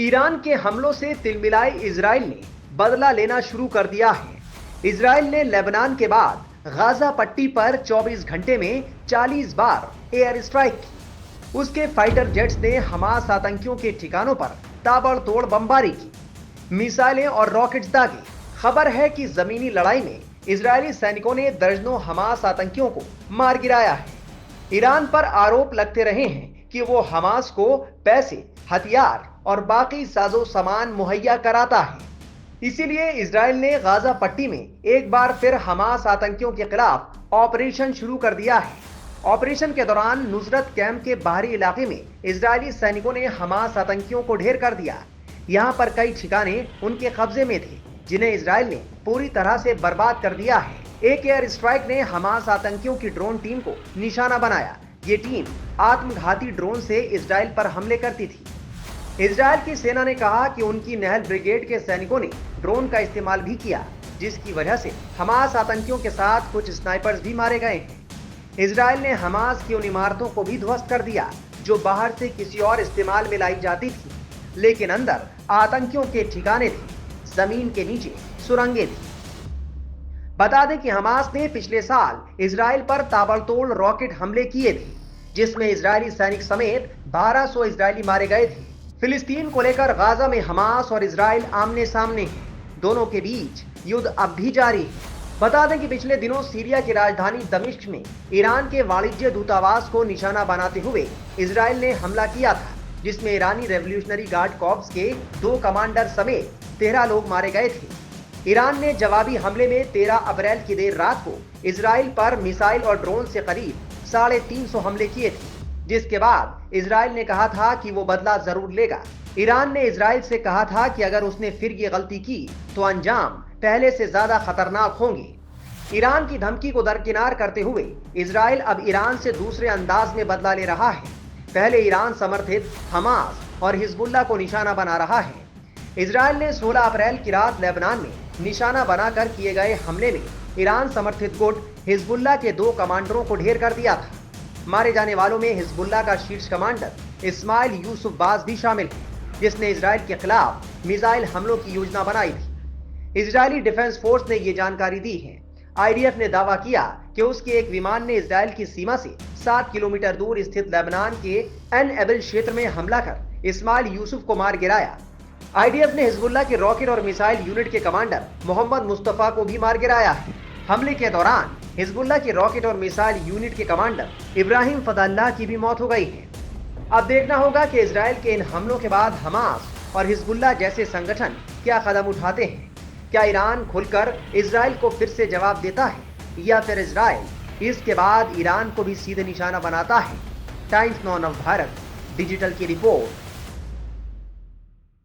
Iran के हमलों से तिलमिलाए इजराइल ने बदला लेना शुरू कर दिया है। इजराइल ने लेबनान के बाद गाजा पट्टी पर 24 घंटे में 40 बार एयर स्ट्राइक की। उसके फाइटर जेट्स ने हमास आतंकियों के ठिकानों पर ताबड़तोड़ बमबारी की, मिसाइलें और रॉकेट्स दागे। खबर है कि जमीनी लड़ाई में इजरायली सैनिकों ने दर्जनों हमास आतंकियों को मार गिराया है। ईरान पर आरोप लगते रहे हैं कि वो हमास को पैसे, हथियार और बाकी साजो सामान मुहैया कराता है। इसीलिए इजराइल ने गाजा पट्टी में एक बार फिर हमास आतंकियों के खिलाफ ऑपरेशन शुरू कर दिया है। ऑपरेशन के दौरान नुसरत कैंप के बाहरी इलाके में इजरायली सैनिकों ने हमास आतंकियों को ढेर कर दिया। यहाँ पर कई ठिकाने उनके कब्जे में थे, जिन्हें इजराइल ने पूरी तरह से बर्बाद कर दिया है। एक एयर स्ट्राइक ने हमास आतंकियों की ड्रोन टीम को निशाना बनाया। ये टीम आत्मघाती ड्रोन से इजराइल पर हमले करती थी। इजराइल की सेना ने कहा कि उनकी नहल ब्रिगेड के सैनिकों ने ड्रोन का इस्तेमाल भी किया, जिसकी वजह से हमास आतंकियों के साथ कुछ स्नाइपर्स भी मारे गए हैं। इजराइल ने हमास की उन इमारतों को भी ध्वस्त कर दिया जो बाहर से किसी और इस्तेमाल में लाई जाती थी, लेकिन अंदर आतंकियों के ठिकाने थे। जमीन के नीचे सुरंगें थी। बता दें कि हमास ने पिछले साल इजराइल पर ताबड़तोड़ रॉकेट हमले किए थे, जिसमें इजरायली सैनिक समेत 1200 इजरायली मारे गए थे। फिलिस्तीन को लेकर गाजा में हमास और इजराइल आमने सामने हैं। दोनों के बीच युद्ध अब भी जारी है। बता दें कि पिछले दिनों सीरिया की राजधानी दमिश्क में ईरान के वाणिज्य दूतावास को निशाना बनाते हुए इजराइल ने हमला किया था, जिसमें ईरानी रेवोल्यूशनरी गार्ड कॉर्प्स के 2 कमांडर समेत 13 लोग मारे गए थे। ईरान ने जवाबी हमले में 13 अप्रैल की देर रात को इजराइल पर मिसाइल और ड्रोन से करीब 350 हमले किए थे, जिसके बाद इजराइल ने कहा था कि वो बदला जरूर लेगा। ईरान ने इजराइल से कहा था कि अगर उसने फिर ये गलती की तो अंजाम पहले से ज्यादा खतरनाक होंगे। ईरान की धमकी को दरकिनार करते हुए इजराइल अब ईरान से दूसरे अंदाज में बदला ले रहा है। पहले ईरान समर्थित हमास और हिजबुल्लाह को निशाना बना रहा है। इजराइल ने 16 अप्रैल की रात लेबनान में निशाना बनाकर किए गए हमले में ईरान समर्थित गुट हिजबुल्लाह के 2 कमांडरों को ढेर कर दिया था। मारे जाने वालों में हिजबुल्लाह का शीर्ष कमांडर इस्माइल यूसुफ बाज भी शामिल है, जिसने इजराइल के खिलाफ मिसाइल हमलों की योजना बनाई थी। इजरायली डिफेंस फोर्स ने ये जानकारी दी है। आईडीएफ ने दावा किया कि उसके एक विमान ने इजराइल की सीमा से 7 किलोमीटर दूर स्थित लेबनान के एन एबल क्षेत्र में हमला कर इस्माइल यूसुफ को मार गिराया। आईडीएफ ने हिजबुल्लाह के रॉकेट और मिसाइल यूनिट के कमांडर मोहम्मद मुस्तफा को भी मार गिराया है। हमले के दौरान हिजबुल्लाह के रॉकेट और मिसाइल यूनिट के कमांडर इब्राहिम फदाल्लाह की भी मौत हो गई है। अब देखना होगा कि इजराइल के इन हमलों के बाद हमास और हिजबुल्लाह जैसे संगठन क्या कदम उठाते हैं। क्या ईरान खुलकर इजराइल को फिर से जवाब देता है या फिर इजराइल इसके बाद ईरान को भी सीधे निशाना बनाता है। टाइम्स नाउ भारत डिजिटल की रिपोर्ट।